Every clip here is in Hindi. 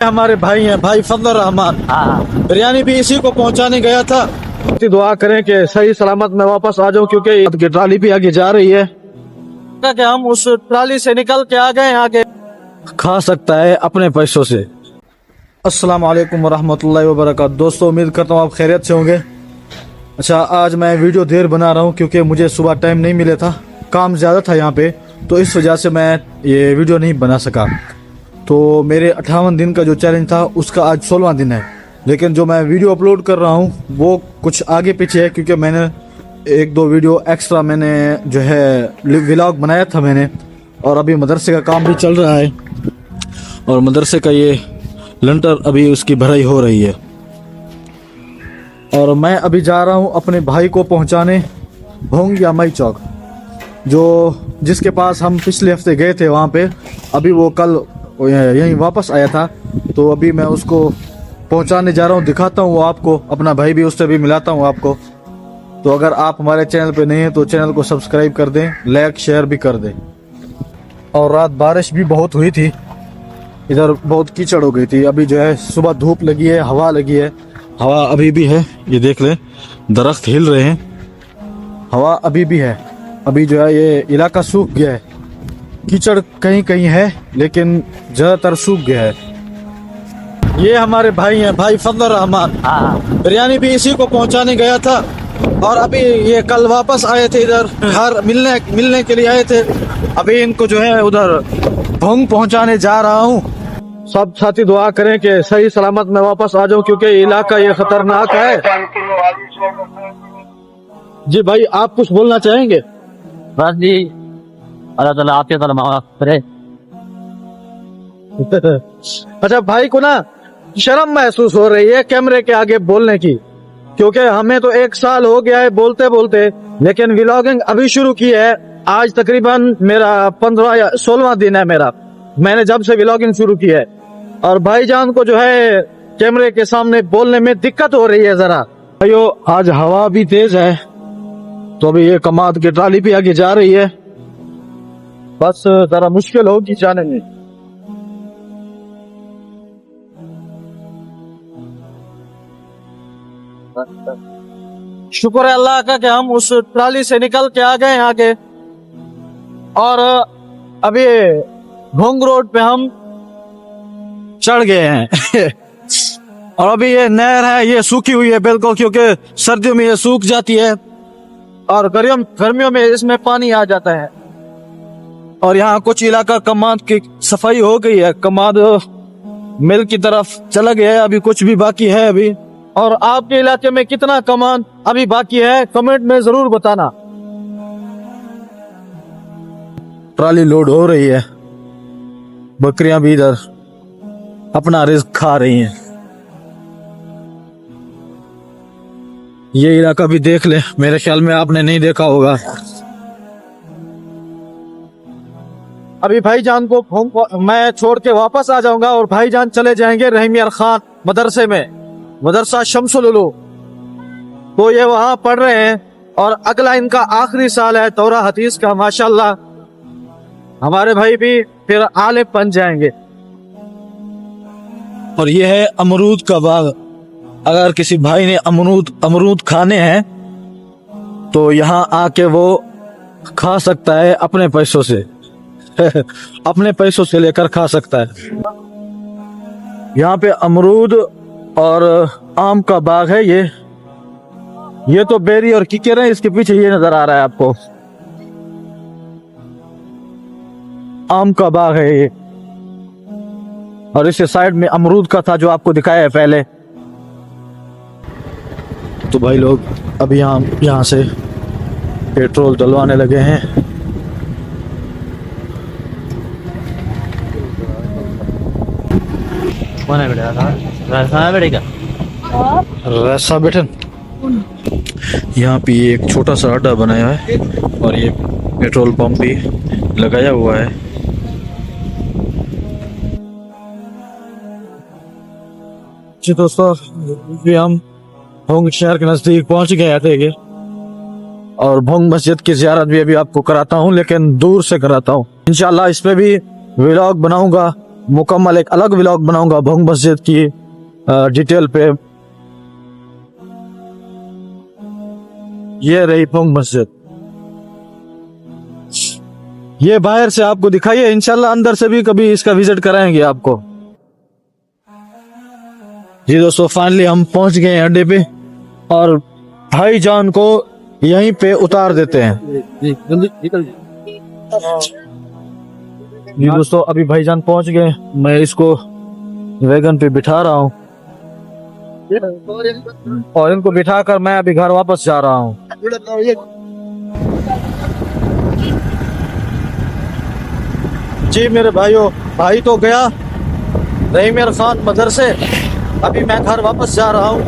हमारे भाई हैं, भाई फजल रहमान। बिरयानी भी इसी को पहुंचाने गया था। दुआ करें कि सही सलामत मैं वापस आ जाऊं, क्योंकि ट्राली भी आगे जा रही है कि हम उस ट्राली से निकल के आ गए आगे। खा सकता है अपने पैसों से। अस्सलाम वालेकुम वरहमतुल्लाहि वबरकातुहू। दोस्तों, उम्मीद करता हूँ आप खैरियत से होंगे। अच्छा, आज मैं वीडियो देर बना रहा हूँ क्योंकि मुझे सुबह टाइम नहीं मिला था, काम ज़्यादा था यहाँ पे, तो इस वजह से मैं ये वीडियो नहीं बना सका। तो मेरे 58 दिन का जो चैलेंज था उसका आज 16वां दिन है, लेकिन जो मैं वीडियो अपलोड कर रहा हूँ वो कुछ आगे पीछे है, क्योंकि मैंने एक दो वीडियो एक्स्ट्रा मैंने जो है व्लॉग बनाया था मैंने, और अभी मदरसे का काम भी चल रहा है और मदरसे का ये लंटर अभी उसकी भराई हो रही है। और मैं अभी जा रहा हूँ अपने भाई को पहुँचाने भोंग या मई चौक, जो जिसके पास हम पिछले हफ्ते गए थे वहाँ पे। अभी वो कल यहीं वापस आया था, तो अभी मैं उसको पहुंचाने जा रहा हूं। दिखाता हूं वो आपको, अपना भाई भी, उससे भी मिलाता हूं आपको। तो अगर आप हमारे चैनल पे नहीं हैं तो चैनल को सब्सक्राइब कर दें, लाइक शेयर भी कर दें। और रात बारिश भी बहुत हुई थी, इधर बहुत कीचड़ हो गई थी। अभी जो है सुबह धूप लगी है, हवा लगी है, हवा अभी भी है, ये देख लें, दरख्त हिल रहे हैं, हवा अभी भी है। अभी जो है ये इलाका सूख गया है, कीचड़ कहीं कहीं है लेकिन ज्यादातर सूख गया है। ये हमारे भाई हैं, भाई फजल रहमान। बिरयानी भी इसी को पहुंचाने गया था, और अभी ये कल वापस आए थे इधर, घर मिलने के लिए आए थे। अभी इनको जो है उधर भोंग पहुंचाने जा रहा हूँ। सब साथी दुआ करें कि सही सलामत मैं वापस आ जाऊं, क्योंकि इलाका ये खतरनाक है। जी भाई, आप कुछ बोलना चाहेंगे? बस जी, अल्लाह ताला आपके माफ करे। अच्छा, भाई को ना शर्म महसूस हो रही है कैमरे के आगे बोलने की, क्योंकि हमें तो 1 साल हो गया है बोलते बोलते, लेकिन व्लॉगिंग अभी शुरू की है। आज तकरीबन मेरा 15 या 16वां दिन है मेरा, मैंने जब से व्लॉगिंग शुरू की है। और भाईजान को जो है कैमरे के सामने बोलने में दिक्कत हो रही है जरा। भाइयों, आज हवा भी तेज है, तो अभी ये कमाद की ट्राली भी आगे जा रही है, बस जरा मुश्किल होगी जाने में। शुक्र है अल्लाह का कि हम उस ट्राली से निकल के आ गए आगे, और अभी भोंग रोड पे हम चढ़ गए हैं। और अभी ये नहर है, ये सूखी हुई है बिल्कुल, क्योंकि सर्दियों में ये सूख जाती है और गर्मियों में इसमें पानी आ जाता है। और यहाँ कुछ इलाका कमाद की सफाई हो गई है, कमाद मिल की तरफ चला गया है, अभी कुछ भी बाकी है अभी। और आपके इलाके में कितना कमाद अभी बाकी है कमेंट में जरूर बताना। ट्राली लोड हो रही है, बकरियां भी इधर अपना रिस्क खा रही हैं। ये इलाका भी देख ले, मेरे ख्याल में आपने नहीं देखा होगा। अभी भाईजान को मैं छोड़ के वापस आ जाऊंगा और भाईजान चले जाएंगे रहीम खान मदरसे में, मदरसा शमसुल उलू। तो ये वहां पढ़ रहे हैं और अगला इनका आखिरी साल है तौरा हदीस का। माशाल्लाह, हमारे भाई भी फिर आलिम बन जाएंगे। और ये है अमरूद का बाग। अगर किसी भाई ने अमरूद खाने हैं तो यहाँ आके वो खा सकता है अपने पैसों से। अपने पैसों से लेकर खा सकता है। यहाँ पे अमरूद और आम का बाग है। ये तो बेरी और कीकर है, इसके पीछे ये नजर आ रहा है आपको, आम का बाग है ये। और इसके साइड में अमरूद का था जो आपको दिखाया है पहले। तो भाई लोग अभी यहाँ से पेट्रोल डलवाने लगे हैं। रसा बेटन, यहाँ पे एक छोटा सा अड्डा बनाया है और ये पेट्रोल पंप भी लगाया हुआ है। जी दोस्तों, हम भोंग शहर के नजदीक पहुंच गए थे और भोंग मस्जिद की ज़ियारत भी अभी आपको कराता हूं, लेकिन दूर से कराता हूं। इंशाल्लाह इस पे भी व्लॉग बनाऊंगा, मुकम्मल एक अलग व्लॉग बनाऊंगा भोंग मस्जिद की डिटेल पे। ये रही भोंग मस्जिद, ये बाहर से आपको दिखाइए, इंशाल्लाह अंदर से भी कभी इसका विजिट कराएंगे आपको। जी दोस्तों, फाइनली हम पहुंच गए हैं अड्डे पे और भाईजान को यहीं पे उतार देते हैं। जी दोस्तों, अभी भाईजान पहुंच गए, मैं इसको वैगन पे बिठा रहा हूँ और इनको बिठाकर मैं अभी घर वापस जा रहा हूँ। जी मेरे भाइयों, भाई तो गया रही मेरे खान मदरसे, अभी मैं घर वापस जा रहा हूँ।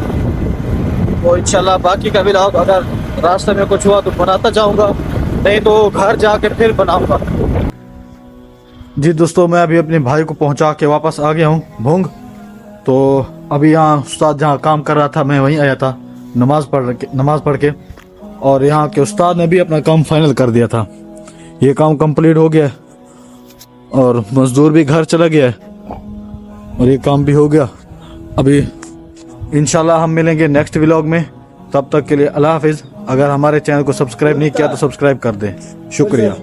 तो इंशाल्लाह बाकी का व्लॉग अगर रास्ते में कुछ हुआ तो बनाता जाऊंगा, नहीं तो घर जाके फिर बनाऊंगा। जी दोस्तों, मैं अभी अपने भाई को पहुंचा के वापस आ गया हूँ भोंग। तो अभी यहाँ उस्ताद जहाँ काम कर रहा था मैं वहीं आया था नमाज पढ़ के, और यहाँ के उस्ताद ने भी अपना काम फाइनल कर दिया था। ये काम कंप्लीट हो गया और मजदूर भी घर चला गया और ये काम भी हो गया। अभी इंशाल्लाह हम मिलेंगे नेक्स्ट व्लॉग में, तब तक के लिए अल्लाह हाफिज़। अगर हमारे चैनल को सब्सक्राइब नहीं किया तो सब्सक्राइब कर दें। शुक्रिया।